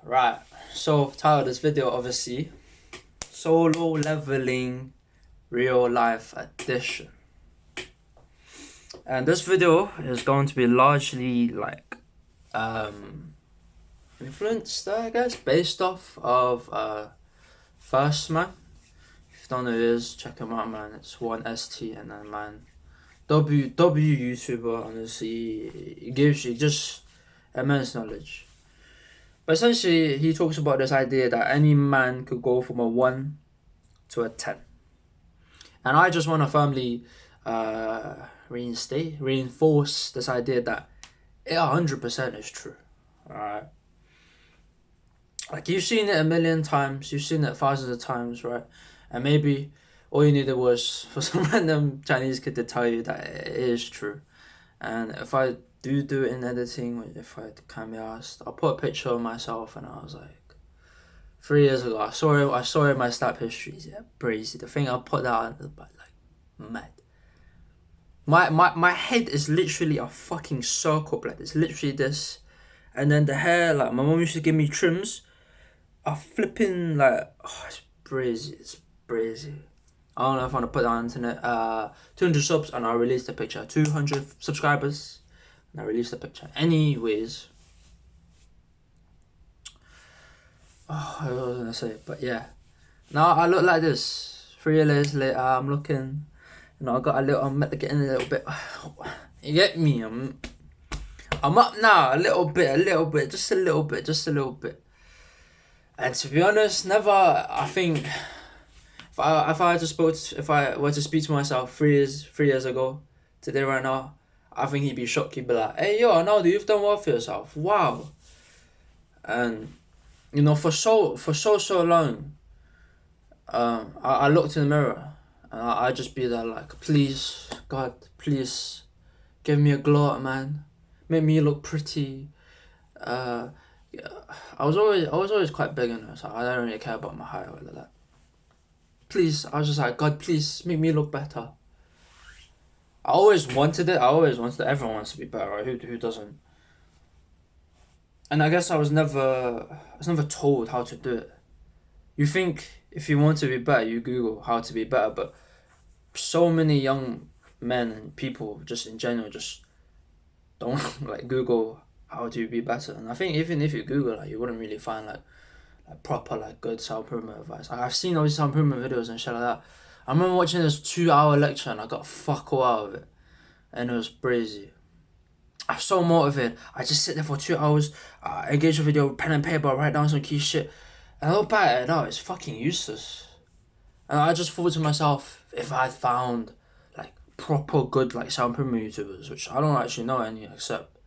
Right, so title of this video, obviously, Solo Leveling Real Life Edition. And this video is going to be largely like influenced, I guess, based off of First Man. If you don't know who it is, check him out, man. It's 1ST and then man. W YouTuber, honestly, he gives you just immense knowledge. But essentially, he talks about this idea that any man could go from a 1 to a 10. And I just want to firmly reinforce this idea that it 100% is true. Alright? Like, you've seen it a million times, you've seen it thousands of times, right? And maybe all you needed was for some random Chinese kid to tell you that it is true. And if I do it in editing, if I can be asked, I'll put a picture of myself and I was like, 3 years ago, I saw it in my snap histories, yeah, crazy. The thing I put that on, but like, mad. My head is literally a fucking circle, like, it's literally this. And then the hair, like, my mom used to give me trims, are flipping, like, oh, it's brazy. I don't know if I want to put that on the internet. 200 subs and I'll release the picture. 200 subscribers and I'll release the picture. Anyways. Oh, I was gonna say, but yeah. Now I look like this. 3 years later, I'm looking. You know, I got a little. I'm getting a little bit. You get me? I'm up now. A little bit, just a little bit. And to be honest, never. I think if I were to speak to myself 3 years ago, today right now, I think he'd be shocked. He'd be like, "Hey, yo, Arnaldo, you've done well for yourself. Wow." And you know, for so long, I looked in the mirror and I just be there like, please, God, please, give me a glow up, man, make me look pretty. Yeah, I was always quite big in it, so I don't really care about my height or like that. Please, I was just like, God, please make me look better. I always wanted it. Everyone wants to be better, right? Who doesn't? And I guess I was never told how to do it. You think if you want to be better, you Google how to be better, but so many young men and people just in general just don't like Google how to be better. And I think even if you Google, like, you wouldn't really find like proper, like, good self improvement advice. Like, I've seen all these self improvement videos and shit like that. I remember watching this 2 hour lecture and I got fuck all out of it, and it was crazy. I'm so motivated. I just sit there for 2 hours, engage the video, pen and paper, write down some key shit. And I look back at it now, it's fucking useless. And I just thought to myself, if I found like proper good like self improvement YouTubers, which I don't actually know any except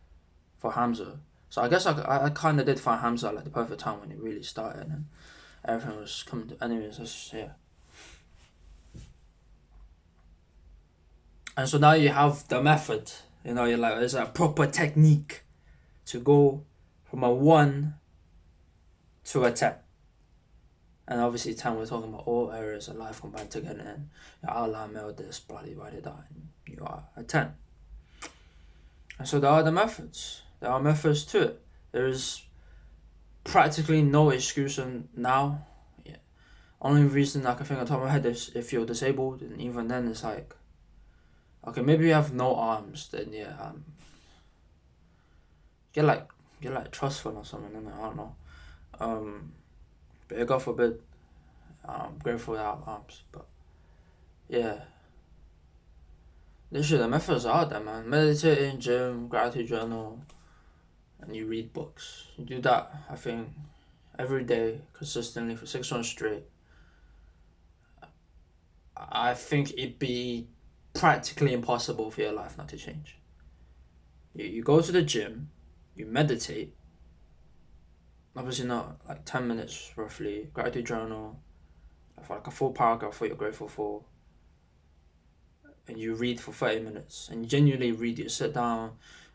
for Hamza. So I guess I kind of did find Hamza at like the perfect time when it really started and everything was coming to. Anyways, yeah. And so now you have the method. You know, you're like, there's a proper technique to go from a 1 to a 10. And obviously 10, we're talking about all areas of life combined together, and your outline, mail this, bloody write it down, and you are a 10. And so there are the methods. There are methods to it. There is practically no excuse now. Yeah. Only reason I can think on top of my head is if you're disabled, and even then it's like, okay, maybe you have no arms, then yeah, get like trust fund or something, I don't know. But God forbid, I'm grateful to have arms, but yeah. Literally, the methods are out there, man. Meditating, gym, gratitude journal, and you read books. You do that, I think, every day, consistently for 6 months straight. I think it'd be practically impossible for your life not to change. You go to the gym, you meditate, obviously not like 10 minutes roughly, gratitude journal, for like a full paragraph what you're grateful for, and you read for 30 minutes, and you genuinely read, you sit down,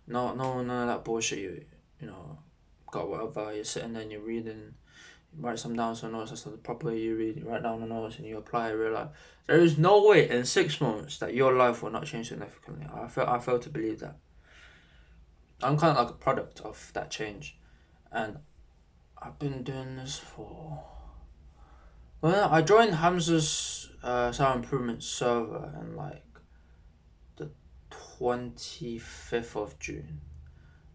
none of that bullshit, you know, got whatever, you're sitting there and you're reading, you write some down some notes, that's the proper way you read, you write down the notes and you apply it in real life. There is no way in 6 months that your life will not change significantly. I fail to believe that. I'm kind of like a product of that change, and I've been doing this for... Well, I joined Hamza's self-improvement server in like the 25th of June.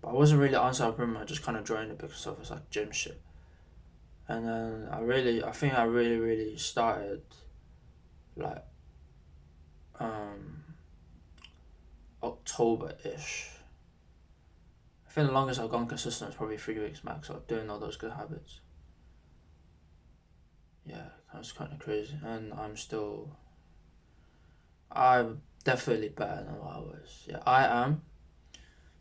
But I wasn't really on self-improvement, I just kind of joined it because of it's like gym shit. And then I think I really started like October-ish. I think the longest I've gone consistent is probably 3 weeks max of doing all those good habits. Yeah, that's kind of crazy. And I'm definitely better than what I was. Yeah, I am.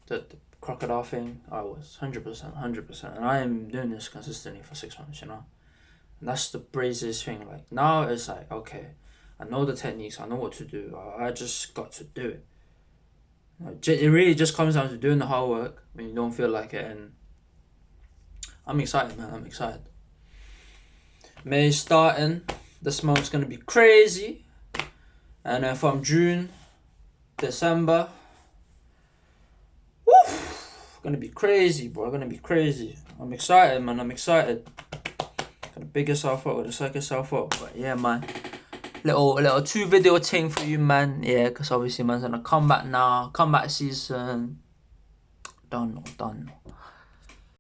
The crocodile thing, I was 100%. And I am doing this consistently for 6 months, you know? And that's the craziest thing. Like, now it's like, okay, I know the techniques, I know what to do. I just got to do it. Like, it really just comes down to doing the hard work when you don't feel like it. And I'm excited, man. I'm excited. May starting. This month's gonna be crazy. And then from June, December, woo, gonna be crazy, bro. Gonna be crazy. I'm excited, man. I'm excited. Gotta big yourself up, gotta psych yourself up. But yeah, man. Little 2-video thing for you, man. Yeah, because obviously man's gonna come back now. Comeback season. Done.